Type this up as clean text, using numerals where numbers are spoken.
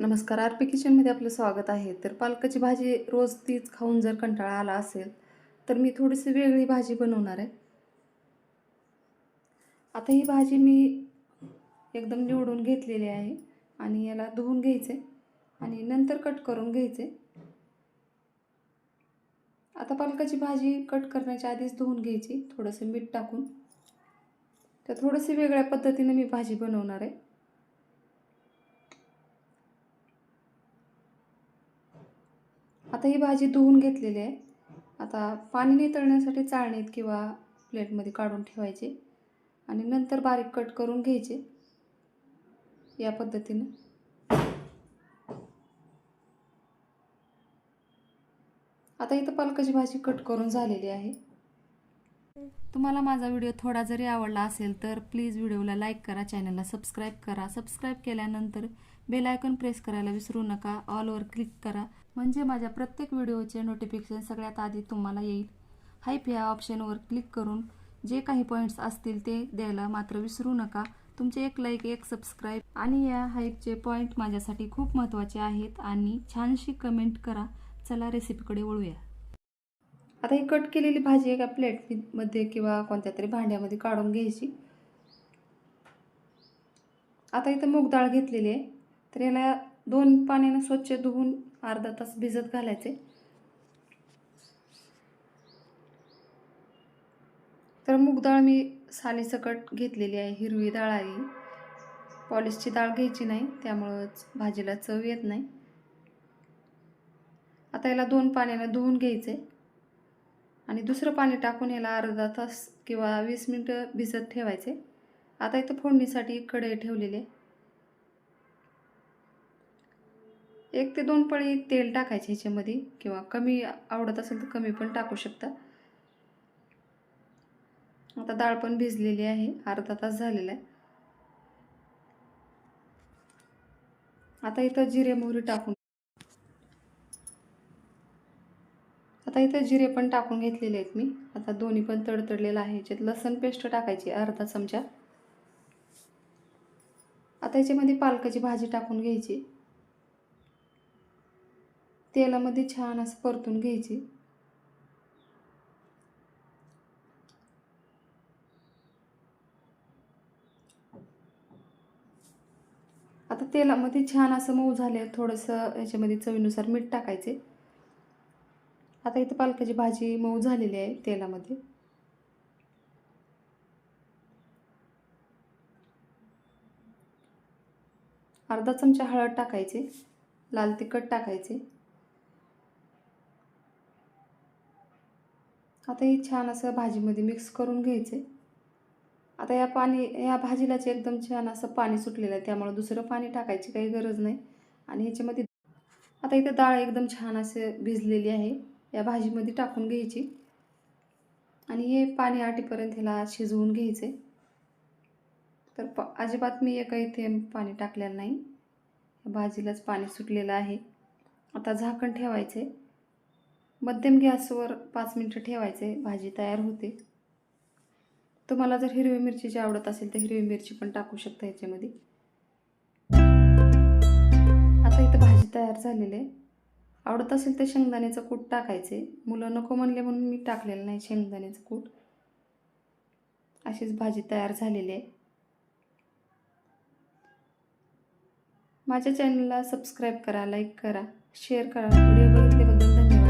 नमस्कार, आरपी किचनमध्ये आपलं स्वागत आहे. तर पालकाची भाजी रोज तीच खाऊन जर कंटाळा आला असेल, तर मी थोडीशी वेगळी भाजी बनवणार आहे. आता ही भाजी मी एकदम निवडून घेतलेली आहे आणि याला धुवून घ्यायचे आणि नंतर कट करून घ्यायचे. आता पालकाची भाजी कट करण्याच्या आधीच धुवून घ्यायची, थोडंसं मीठ टाकून. तर थोडीशी वेगळ्या पद्धतीने मी भाजी बनवणार आहे. आता ही भाजी धुवून घेतलेली आहे. आता पाणी नितळण्यासाठी चाळणीत किंवा प्लेटमध्ये काढून ठेवायचे आणि नंतर बारीक कट करून घ्यायचे या पद्धतीनं. आता इथं पालकाची भाजी कट करून झालेली आहे. तुम्हाला माझा व्हिडिओ थोडा जरी आवडला असेल तर प्लीज व्हिडिओला लाईक करा, चॅनलला सबस्क्राईब करा. सबस्क्राईब केल्यानंतर बेल आयकॉन प्रेस करायला विसरू नका. ऑलवर क्लिक करा म्हणजे माझ्या प्रत्येक व्हिडिओचे नोटिफिकेशन सगळ्यात आधी तुम्हाला येईल. हाईप या ऑप्शनवर क्लिक करून जे काही पॉईंट्स असतील ते द्यायला मात्र विसरू नका. तुमचे एक लाईक, एक सबस्क्राईब आणि या हाईपचे पॉईंट माझ्यासाठी खूप महत्त्वाचे आहेत. आणि छानशी कमेंट करा. चला रेसिपीकडे वळूया. आता ही कट केलेली भाजी एका प्लेटमध्ये किंवा कोणत्या तरी भांड्यामध्ये काढून घ्यायची. आता इथं मूग डाळ घेतलेली आहे, तर याला 2 पाण्यानं स्वच्छ धुवून अर्धा तास भिजत घालायचे. तर मूग डाळ मी सालीसकट घेतलेली आहे, हिरवी डाळ आहे. पॉलिशची डाळ घ्यायची नाही, त्यामुळंच भाजीला चव येत नाही. आता याला 2 पाण्यानं धुवून घ्यायचे आणि दुसरं पाणी टाकून याला अर्धा तास किंवा 20 मिनटं भिजत ठेवायचे. आता इथं फोडणीसाठी कढई ठेवलेली आहे. 1 ते 2 पळी तेल टाकायचे ह्याच्यामध्ये, किंवा कमी आवडत असेल तर कमी पण टाकू शकता. आता डाळ पण भिजलेली आहे, अर्धा तास झालेला आहे. आता इथं जिरे मोहरी टाकून आता इथं जिरे पण टाकून घेतलेले आहेत मी. आता दोन्ही पण तडतडलेलं आहे. ह्याच्यात लसूण पेस्ट टाकायची अर्धा चमचा. आता याच्यामध्ये पालकाची भाजी टाकून घ्यायची. तेलामध्ये छान असं परतून घ्यायची. आता तेलामध्ये छान असं मऊ झाले, थोडंसं याच्यामध्ये चवीनुसार मीठ टाकायचे. आता इथं पालकाची भाजी मऊ झालेली आहे तेलामध्ये. अर्धा चमचा हळद टाकायचे, लाल तिखट टाकायचे. आता हे छान असं भाजीमध्ये मिक्स करून घ्यायचे. आता या भाजीलाच एकदम छान असं पाणी सुटलेलं आहे, त्यामुळे दुसरं पाणी टाकायची काही गरज नाही. आणि ह्याच्यामध्ये आता इथं डाळ एकदम छान असे भिजलेली आहे, या भाजीमध्ये टाकून घ्यायची आणि हे पाणी आटेपर्यंत ह्याला शिजवून घ्यायचे. तर अजिबात मी एकही थेंब पाणी टाकलेलं नाही, भाजीलाच पाणी सुटलेलं आहे. आता झाकण ठेवायचे, मध्यम गॅसवर 5 मिनटं ठेवायचे, भाजी तयार होते. तुम्हाला जर हिरवी मिरचीची आवडत असेल तर हिरवी मिरची पण टाकू शकता याच्यामध्ये. आता इथं भाजी तयार झालेली आहे. आवडत असेल तर शेंगदाण्याचं कूट टाकायचे. मुलं नको म्हणले म्हणून मी टाकलेलं नाही शेंगदाण्याचं कूट. अशीच भाजी तयार झालेली आहे. माझ्या चॅनलला सबस्क्राईब करा, लाईक करा, शेअर करा. व्हिडिओ बघितल्याबद्दल धन्यवाद.